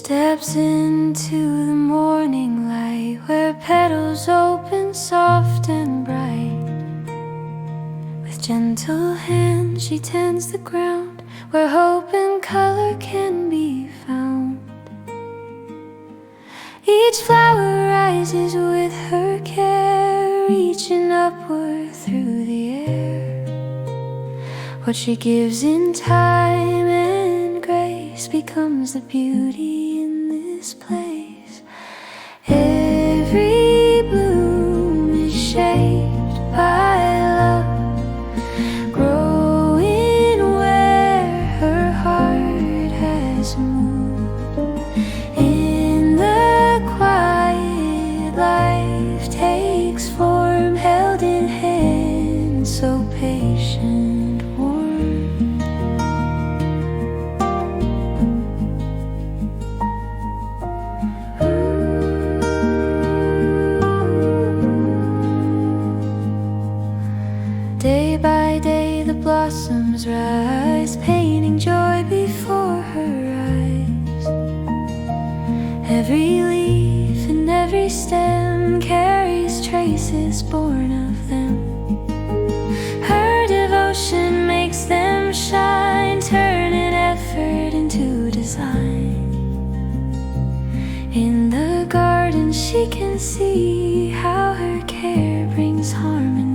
steps into the morning light, where petals open soft and bright. With gentle hand she tends the ground, where hope and color can be found. Each flower rises with her care, reaching upward through the air. What she gives in time and grace becomes the beauty in this place. Every bloom is shaped by love, growing where her heart has moved. In the quiet, life takes form, held in hand, so patient, warm. Day by day the blossoms rise, painting joy before her eyes. Every leaf and every stem carries traces born of them. Her devotion makes them shine, turning effort into design. In the garden she can see how her care brings harmony.